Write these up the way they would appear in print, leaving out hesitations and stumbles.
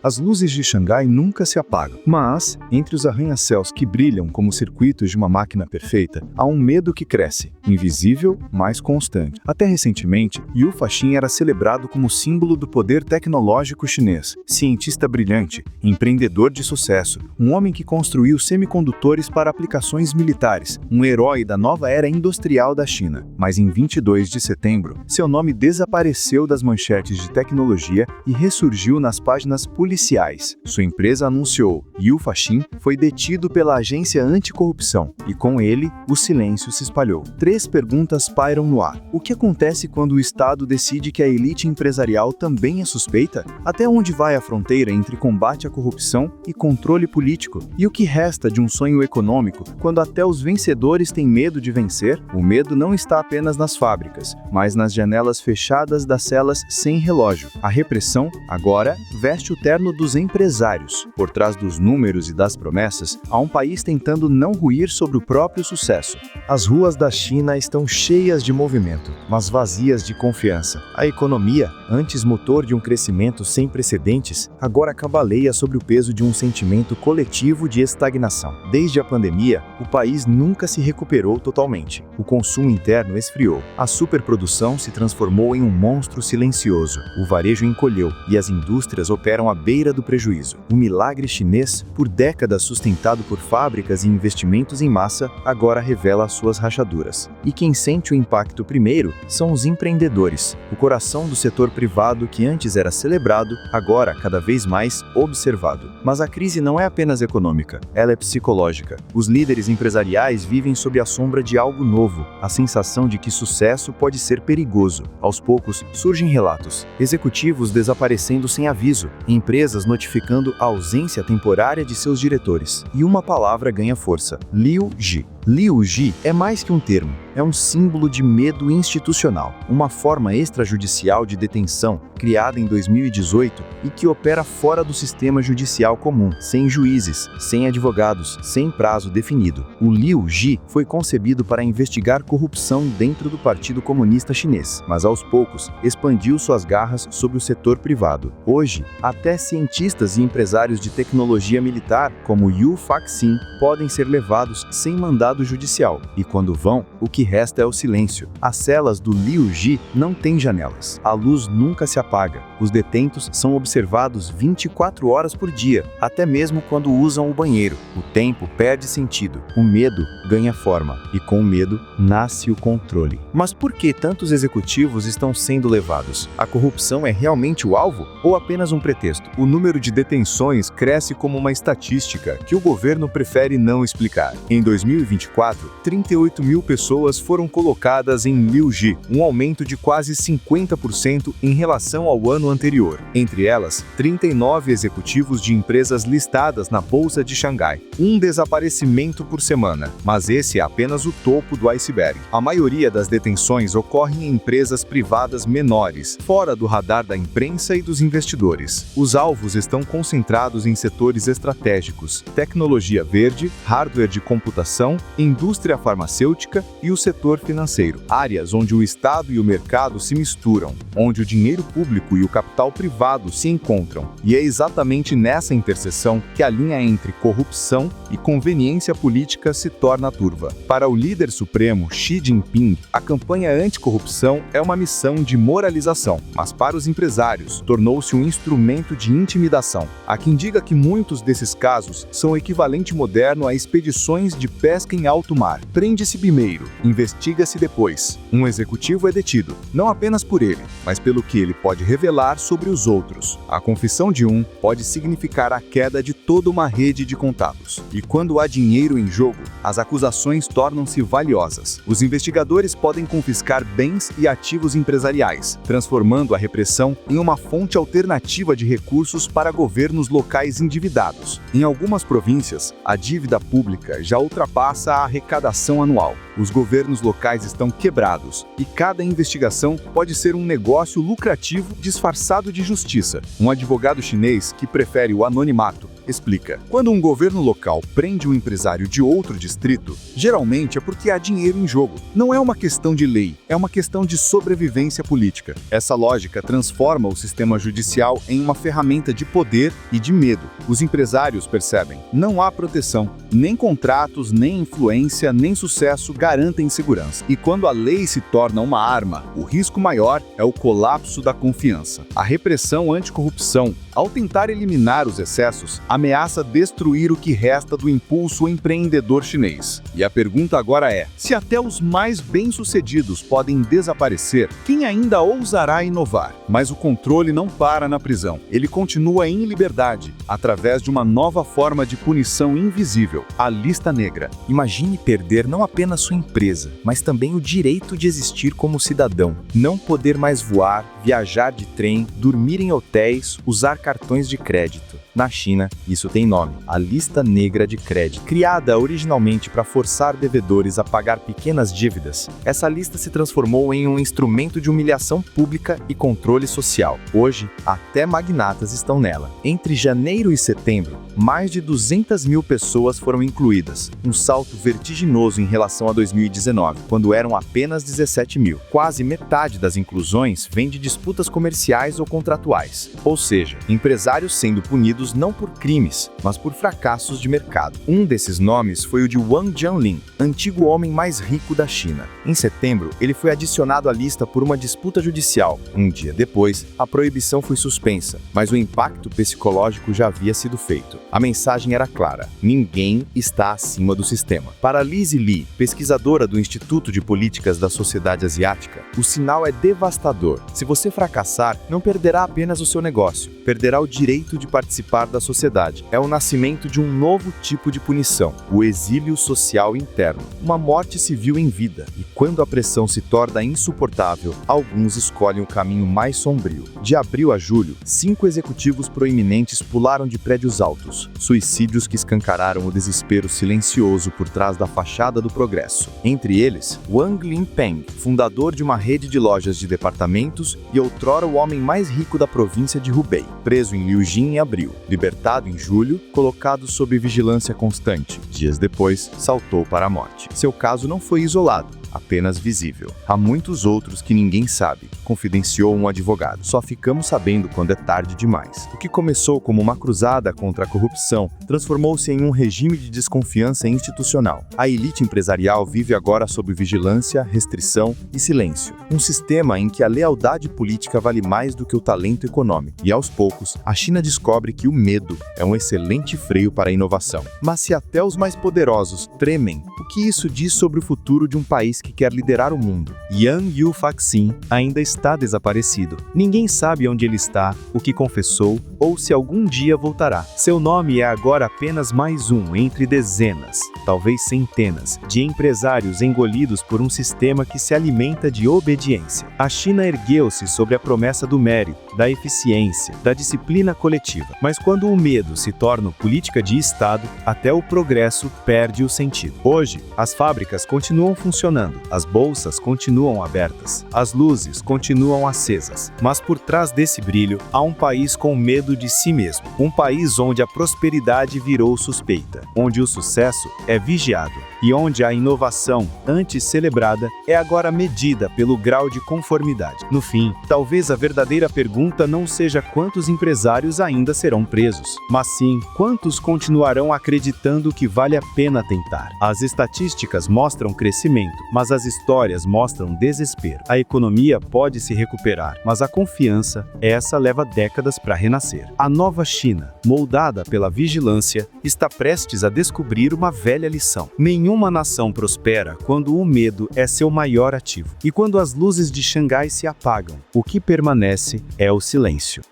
As luzes de Xangai nunca se apagam, mas, entre os arranha-céus que brilham como circuitos de uma máquina perfeita, há um medo que cresce, invisível, mas constante. Até recentemente, Liu Faxin era celebrado como símbolo do poder tecnológico chinês, cientista brilhante, empreendedor de sucesso, um homem que construiu semicondutores para aplicações militares, um herói da nova era industrial da China. Mas em 22 de setembro, seu nome desapareceu das manchetes de tecnologia e ressurgiu nas páginas policiais. Sua empresa anunciou: Liu Faxin foi detido pela agência anticorrupção e com ele, o silêncio se espalhou. 3 perguntas pairam no ar. O que acontece quando o Estado decide que a elite empresarial também é suspeita? Até onde vai a fronteira entre combate à corrupção e controle político? E o que resta de um sonho econômico quando até os vencedores têm medo de vencer? O medo não está apenas nas fábricas, mas nas janelas fechadas das celas sem relógio. A repressão, agora, veste o terno dos empresários. Por trás dos números e das promessas, há um país tentando não ruir sobre o próprio sucesso. As ruas da China estão cheias de movimento, mas vazias de confiança. A economia, antes motor de um crescimento sem precedentes, agora cambaleia sobre o peso de um sentimento coletivo de estagnação. Desde a pandemia, o país nunca se recuperou totalmente. O consumo interno esfriou. A superprodução se transformou em um monstro silencioso. O varejo encolheu e as indústrias operam à beira do prejuízo. O milagre chinês, por décadas sustentado por fábricas e investimentos em massa, agora revela suas rachaduras. E quem sente o impacto primeiro são os empreendedores, o coração do setor privado que antes era celebrado, agora cada vez mais observado. Mas a crise não é apenas econômica, ela é psicológica. Os líderes empresariais vivem sob a sombra de algo novo, a sensação de que sucesso pode ser perigoso. Aos poucos, surgem relatos, executivos desaparecendo sem aviso, empresas notificando a ausência temporária de seus diretores. E uma palavra ganha força: Liu Ji. Liu Ji é mais que um termo, é um símbolo de medo institucional, uma forma extrajudicial de detenção criada em 2018 e que opera fora do sistema judicial comum, sem juízes, sem advogados, sem prazo definido. O Liu Ji foi concebido para investigar corrupção dentro do Partido Comunista Chinês, mas aos poucos expandiu suas garras sobre o setor privado. Hoje, até cientistas e empresários de tecnologia militar, como Liu Faxin, podem ser levados sem mandado judicial. E quando vão, o que resta é o silêncio. As celas do Liu Ji não têm janelas. A luz nunca se apaga. Os detentos são observados 24 horas por dia, até mesmo quando usam o banheiro. O tempo perde sentido. O medo ganha forma. E com o medo, nasce o controle. Mas por que tantos executivos estão sendo levados? A corrupção é realmente o alvo? Ou apenas um pretexto? O número de detenções cresce como uma estatística que o governo prefere não explicar. Em 2024, 38 mil pessoas foram colocadas em Liu Ji, um aumento de quase 50% em relação ao ano anterior. Entre elas, 39 executivos de empresas listadas na Bolsa de Xangai. Um desaparecimento por semana, mas esse é apenas o topo do iceberg. A maioria das detenções ocorre em empresas privadas menores, fora do radar da imprensa e dos investidores. Os alvos estão concentrados em setores estratégicos: tecnologia verde, hardware de computação, indústria farmacêutica e o setor financeiro, áreas onde o Estado e o mercado se misturam, onde o dinheiro público e o capital privado se encontram. E é exatamente nessa interseção que a linha entre corrupção e conveniência política se torna turva. Para o líder supremo Xi Jinping, a campanha anticorrupção é uma missão de moralização, mas para os empresários, tornou-se um instrumento de intimidação. Há quem diga que muitos desses casos são o equivalente moderno a expedições de pesca em alto mar. Prende-se primeiro, investiga-se depois. Um executivo é detido, não apenas por ele, mas pelo que ele pode revelar sobre os outros. A confissão de um pode significar a queda de toda uma rede de contatos. E quando há dinheiro em jogo, as acusações tornam-se valiosas. Os investigadores podem confiscar bens e ativos empresariais, transformando a repressão em uma fonte alternativa de recursos para governos locais endividados. Em algumas províncias, a dívida pública já ultrapassa a arrecadação anual. Os governos locais estão quebrados e cada investigação pode ser um negócio lucrativo disfarçado de justiça. Um advogado chinês que prefere o anonimato explica. Quando um governo local prende um empresário de outro distrito, geralmente é porque há dinheiro em jogo. Não é uma questão de lei, é uma questão de sobrevivência política. Essa lógica transforma o sistema judicial em uma ferramenta de poder e de medo. Os empresários percebem, não há proteção, nem contratos, nem influência, nem sucesso garantem segurança. E quando a lei se torna uma arma, o risco maior é o colapso da confiança. A repressão anticorrupção, ao tentar eliminar os excessos, ameaça destruir o que resta do impulso empreendedor chinês. E a pergunta agora é, se até os mais bem-sucedidos podem desaparecer, quem ainda ousará inovar? Mas o controle não para na prisão. Ele continua em liberdade, através de uma nova forma de punição invisível, a lista negra. Imagine perder não apenas sua empresa, mas também o direito de existir como cidadão. Não poder mais voar, viajar de trem, dormir em hotéis, usar cartões de crédito. Na China, isso tem nome, a Lista Negra de Crédito. Criada originalmente para forçar devedores a pagar pequenas dívidas, essa lista se transformou em um instrumento de humilhação pública e controle social. Hoje, até magnatas estão nela. Entre janeiro e setembro, mais de 200 mil pessoas foram incluídas, um salto vertiginoso em relação a 2019, quando eram apenas 17 mil. Quase metade das inclusões vem de disputas comerciais ou contratuais, ou seja, empresários sendo punidos não por crimes, mas por fracassos de mercado. Um desses nomes foi o de Wang Jianlin, antigo homem mais rico da China. Em setembro, ele foi adicionado à lista por uma disputa judicial. Um dia depois, a proibição foi suspensa, mas o impacto psicológico já havia sido feito. A mensagem era clara: ninguém está acima do sistema. Para Lizzie Li, pesquisadora do Instituto de Políticas da Sociedade Asiática, o sinal é devastador. Se você fracassar, não perderá apenas o seu negócio, perderá o direito de participar da sociedade. É o nascimento de um novo tipo de punição, o exílio social interno, uma morte civil em vida. E quando a pressão se torna insuportável, alguns escolhem o caminho mais sombrio. De abril a julho, 5 executivos proeminentes pularam de prédios altos, suicídios que escancararam o desespero silencioso por trás da fachada do progresso. Entre eles, Wang Linpeng, fundador de uma rede de lojas de departamentos e outrora o homem mais rico da província de Hubei, preso em Liujin em abril. Libertado em julho, colocado sob vigilância constante. Dias depois, saltou para a morte. Seu caso não foi isolado, apenas visível. Há muitos outros que ninguém sabe, confidenciou um advogado. Só ficamos sabendo quando é tarde demais. O que começou como uma cruzada contra a corrupção transformou-se em um regime de desconfiança institucional. A elite empresarial vive agora sob vigilância, restrição e silêncio. Um sistema em que a lealdade política vale mais do que o talento econômico. E aos poucos, a China descobre que o medo é um excelente freio para a inovação. Mas se até os mais poderosos tremem, o que isso diz sobre o futuro de um país que quer liderar o mundo? Yang Yufaxin ainda está desaparecido. Ninguém sabe onde ele está, o que confessou ou se algum dia voltará. Seu nome é agora apenas mais um entre dezenas, talvez centenas, de empresários engolidos por um sistema que se alimenta de obediência. A China ergueu-se sobre a promessa do mérito, da eficiência, da disciplina coletiva. Mas quando o medo se torna política de Estado, até o progresso perde o sentido. Hoje, as fábricas continuam funcionando, as bolsas continuam abertas, as luzes continuam acesas. Mas por trás desse brilho, há um país com medo de si mesmo. Um país onde a prosperidade virou suspeita, onde o sucesso é vigiado e onde a inovação, antes celebrada, é agora medida pelo grau de conformidade. No fim, talvez a verdadeira pergunta não seja quantos empresários ainda serão presos, mas sim quantos continuarão acreditando que vale a pena tentar. As estatísticas mostram crescimento, mas as histórias mostram desespero. A economia pode se recuperar, mas a confiança, essa leva décadas para renascer. A nova China, moldada pela vigilância, está prestes a descobrir uma velha lição. Nenhuma nação prospera quando o medo é seu maior ativo. E quando as luzes de Xangai se apagam, o que permanece é o silêncio.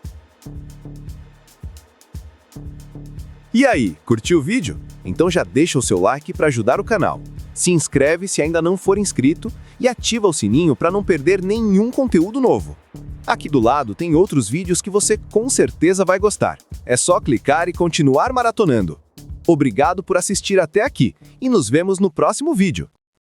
E aí, curtiu o vídeo? Então já deixa o seu like para ajudar o canal. Se inscreve se ainda não for inscrito e ativa o sininho para não perder nenhum conteúdo novo. Aqui do lado tem outros vídeos que você com certeza vai gostar. É só clicar e continuar maratonando. Obrigado por assistir até aqui e nos vemos no próximo vídeo.